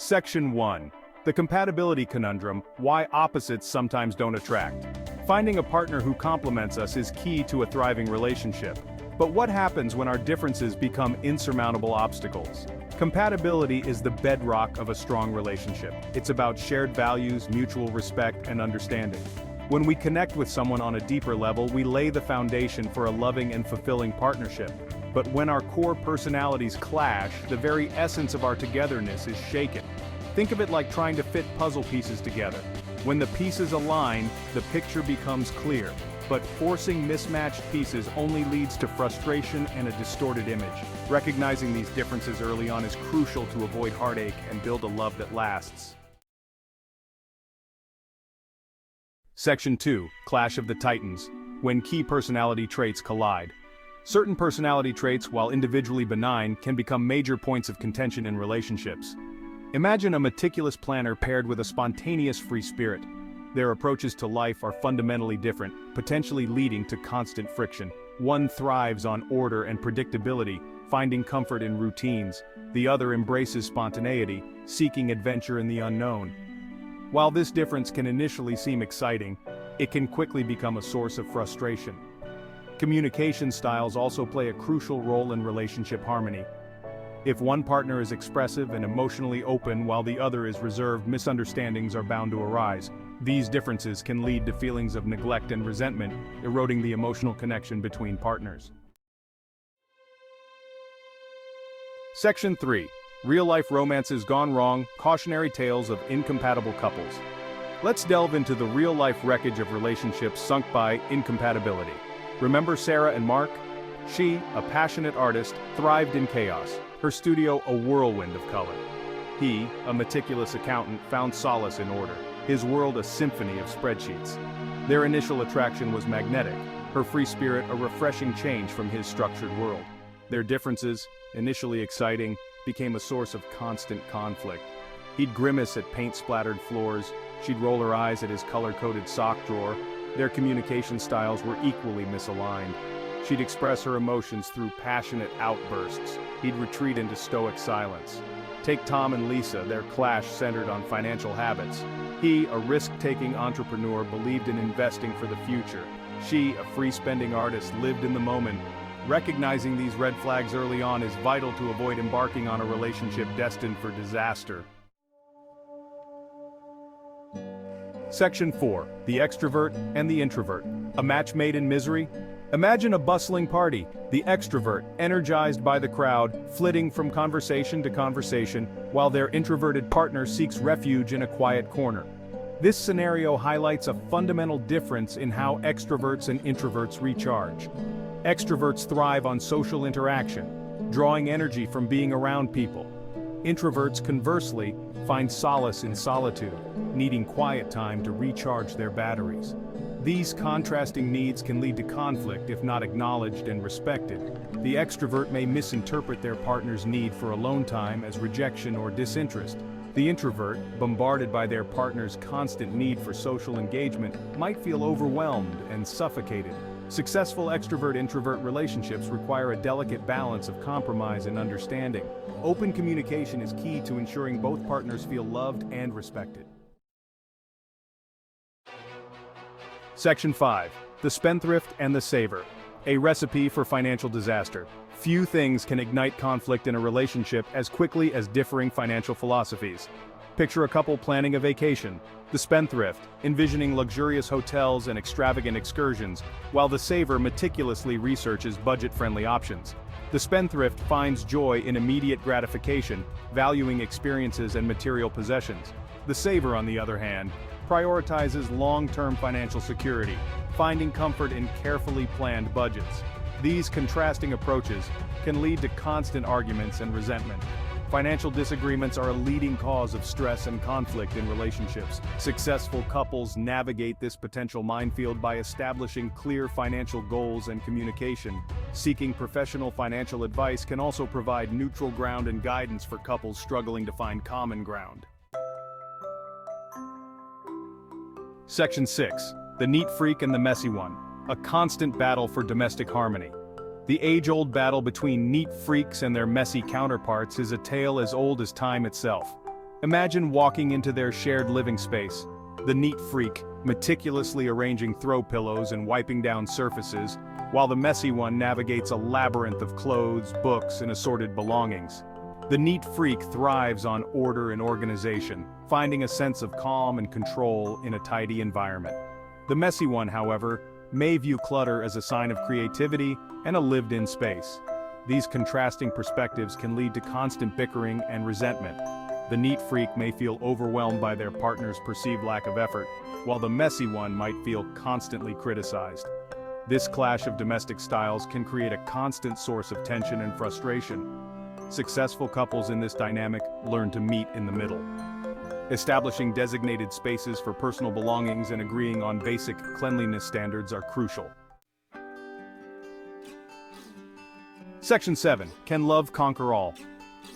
Section 1. The Compatibility Conundrum, Why Opposites Sometimes Don't Attract. Finding a partner who complements us is key to a thriving relationship. But what happens when our differences become insurmountable obstacles? Compatibility is the bedrock of a strong relationship. It's about shared values, mutual respect, and understanding. When we connect with someone on a deeper level, we lay the foundation for a loving and fulfilling partnership. But when our core personalities clash, the very essence of our togetherness is shaken. Think of it like trying to fit puzzle pieces together. When the pieces align, the picture becomes clear. But forcing mismatched pieces only leads to frustration and a distorted image. Recognizing these differences early on is crucial to avoid heartache and build a love that lasts. Section 2. Clash of the Titans. When key personality traits collide. Certain personality traits, while individually benign, can become major points of contention in relationships. Imagine a meticulous planner paired with a spontaneous free spirit. Their approaches to life are fundamentally different, potentially leading to constant friction. One thrives on order and predictability, finding comfort in routines. The other embraces spontaneity, seeking adventure in the unknown. While this difference can initially seem exciting, it can quickly become a source of frustration. Communication styles also play a crucial role in relationship harmony. If one partner is expressive and emotionally open while the other is reserved, misunderstandings are bound to arise. These differences can lead to feelings of neglect and resentment, eroding the emotional connection between partners. Section 3. Real-life romances gone wrong, cautionary tales of incompatible couples. Let's delve into the real-life wreckage of relationships sunk by incompatibility. Remember Sarah and Mark? She, a passionate artist, thrived in chaos, her studio a whirlwind of color. He, a meticulous accountant, found solace in order, his world a symphony of spreadsheets. Their initial attraction was magnetic, her free spirit a refreshing change from his structured world. Their differences, initially exciting, became a source of constant conflict. He'd grimace at paint-splattered floors, she'd roll her eyes at his color-coded sock drawer. Their communication styles were equally misaligned. She'd express her emotions through passionate outbursts. He'd retreat into stoic silence. Take Tom and Lisa, their clash centered on financial habits. He, a risk-taking entrepreneur, believed in investing for the future. She, a free-spending artist, lived in the moment. Recognizing these red flags early on is vital to avoid embarking on a relationship destined for disaster. Section 4. The Extrovert and the Introvert. A match made in misery? Imagine a bustling party, the extrovert, energized by the crowd, flitting from conversation to conversation, while their introverted partner seeks refuge in a quiet corner. This scenario highlights a fundamental difference in how extroverts and introverts recharge. Extroverts thrive on social interaction, drawing energy from being around people. Introverts, conversely, find solace in solitude, needing quiet time to recharge their batteries. These contrasting needs can lead to conflict if not acknowledged and respected. The extrovert may misinterpret their partner's need for alone time as rejection or disinterest. The introvert, bombarded by their partner's constant need for social engagement, might feel overwhelmed and suffocated. Successful extrovert-introvert relationships require a delicate balance of compromise and understanding. Open communication is key to ensuring both partners feel loved and respected. Section 5. The Spendthrift and the Saver. A recipe for financial disaster. Few things can ignite conflict in a relationship as quickly as differing financial philosophies. Picture a couple planning a vacation. The spendthrift, envisioning luxurious hotels and extravagant excursions, while the saver meticulously researches budget-friendly options. The spendthrift finds joy in immediate gratification, valuing experiences and material possessions. The saver, on the other hand, prioritizes long-term financial security, finding comfort in carefully planned budgets. These contrasting approaches can lead to constant arguments and resentment. Financial disagreements are a leading cause of stress and conflict in relationships. Successful couples navigate this potential minefield by establishing clear financial goals and communication. Seeking professional financial advice can also provide neutral ground and guidance for couples struggling to find common ground. Section 6. The Neat Freak and the Messy One. A constant battle for domestic harmony. The age-old battle between neat freaks and their messy counterparts is a tale as old as time itself. Imagine walking into their shared living space. The neat freak, meticulously arranging throw pillows and wiping down surfaces, while the messy one navigates a labyrinth of clothes, books, and assorted belongings. The neat freak thrives on order and organization, finding a sense of calm and control in a tidy environment. The messy one, however, may view clutter as a sign of creativity and a lived-in space. These contrasting perspectives can lead to constant bickering and resentment. The neat freak may feel overwhelmed by their partner's perceived lack of effort, while the messy one might feel constantly criticized. This clash of domestic styles can create a constant source of tension and frustration. Successful couples in this dynamic learn to meet in the middle. Establishing designated spaces for personal belongings and agreeing on basic cleanliness standards are crucial. Section 7. Can love conquer all?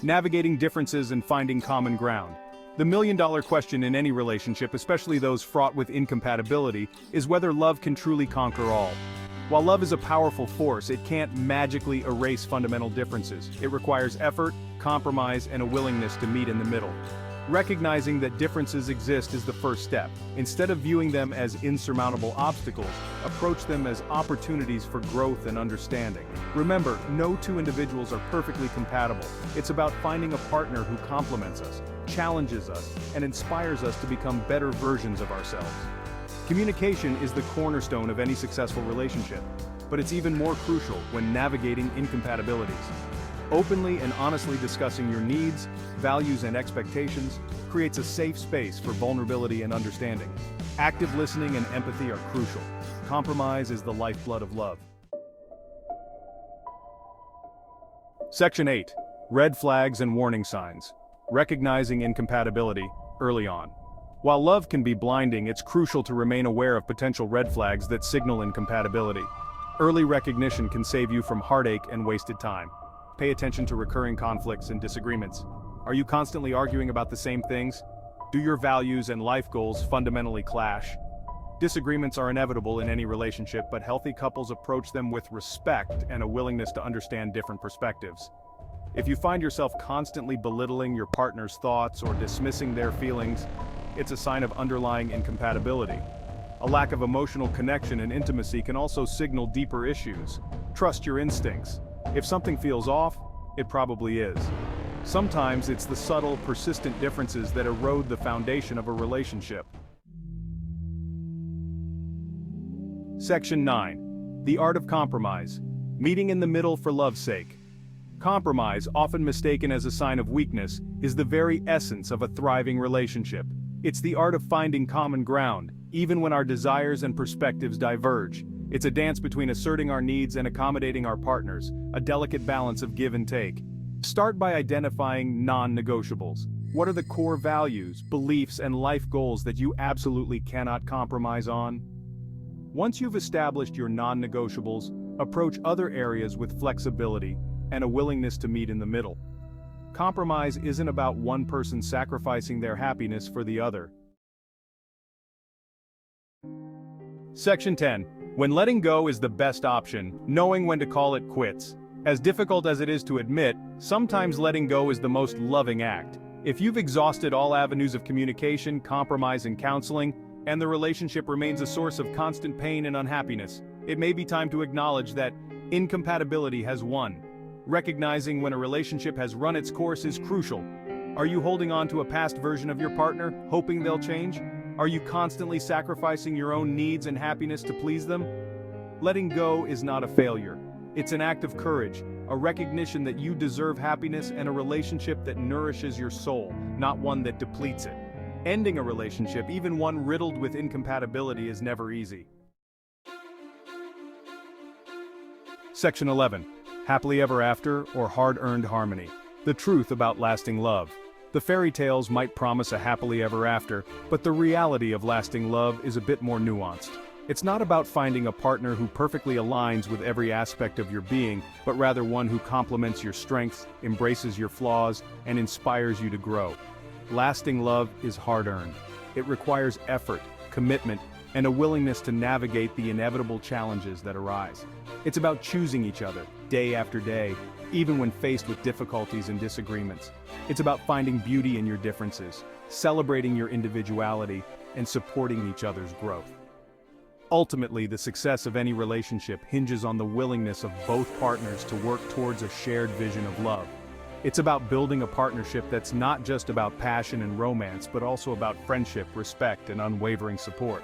Navigating differences and finding common ground. The million-dollar question in any relationship, especially those fraught with incompatibility, is whether love can truly conquer all. While love is a powerful force, it can't magically erase fundamental differences. It requires effort, compromise, and a willingness to meet in the middle. Recognizing that differences exist is the first step. Instead of viewing them as insurmountable obstacles, approach them as opportunities for growth and understanding. Remember, no two individuals are perfectly compatible. It's about finding a partner who complements us, challenges us, and inspires us to become better versions of ourselves. Communication is the cornerstone of any successful relationship, but it's even more crucial when navigating incompatibilities. Openly and honestly discussing your needs, values, and expectations creates a safe space for vulnerability and understanding. Active listening and empathy are crucial. Compromise is the lifeblood of love. Section 8. Red flags and warning signs. Recognizing incompatibility early on. While love can be blinding, it's crucial to remain aware of potential red flags that signal incompatibility. Early recognition can save you from heartache and wasted time. Pay attention to recurring conflicts and disagreements. Are you constantly arguing about the same things? Do your values and life goals fundamentally clash? Disagreements are inevitable in any relationship, but healthy couples approach them with respect and a willingness to understand different perspectives. If you find yourself constantly belittling your partner's thoughts or dismissing their feelings, it's a sign of underlying incompatibility. A lack of emotional connection and intimacy can also signal deeper issues. Trust your instincts. If something feels off, it probably is. Sometimes it's the subtle, persistent differences that erode the foundation of a relationship. Section 9. The art of compromise. Meeting in the middle for love's sake. Compromise, often mistaken as a sign of weakness, is the very essence of a thriving relationship. It's the art of finding common ground, even when our desires and perspectives diverge. It's a dance between asserting our needs and accommodating our partners, a delicate balance of give and take. Start by identifying non-negotiables. What are the core values, beliefs, and life goals that you absolutely cannot compromise on? Once you've established your non-negotiables, approach other areas with flexibility and a willingness to meet in the middle. Compromise isn't about one person sacrificing their happiness for the other. Section 10. When letting go is the best option, knowing when to call it quits. As difficult as it is to admit, sometimes letting go is the most loving act. If you've exhausted all avenues of communication, compromise, and counseling, and the relationship remains a source of constant pain and unhappiness, it may be time to acknowledge that incompatibility has won. Recognizing when a relationship has run its course is crucial. Are you holding on to a past version of your partner, hoping they'll change? Are you constantly sacrificing your own needs and happiness to please them? Letting go is not a failure. It's an act of courage, a recognition that you deserve happiness and a relationship that nourishes your soul, not one that depletes it. Ending a relationship, even one riddled with incompatibility, is never easy. Section 11. Happily ever after or hard-earned harmony. The truth about lasting love. The fairy tales might promise a happily ever after, but the reality of lasting love is a bit more nuanced. It's not about finding a partner who perfectly aligns with every aspect of your being, but rather one who complements your strengths, embraces your flaws, and inspires you to grow. Lasting love is hard-earned. It requires effort, commitment, and a willingness to navigate the inevitable challenges that arise. It's about choosing each other, day after day, even when faced with difficulties and disagreements. It's about finding beauty in your differences, celebrating your individuality, and supporting each other's growth. Ultimately, the success of any relationship hinges on the willingness of both partners to work towards a shared vision of love. It's about building a partnership that's not just about passion and romance, but also about friendship, respect, and unwavering support.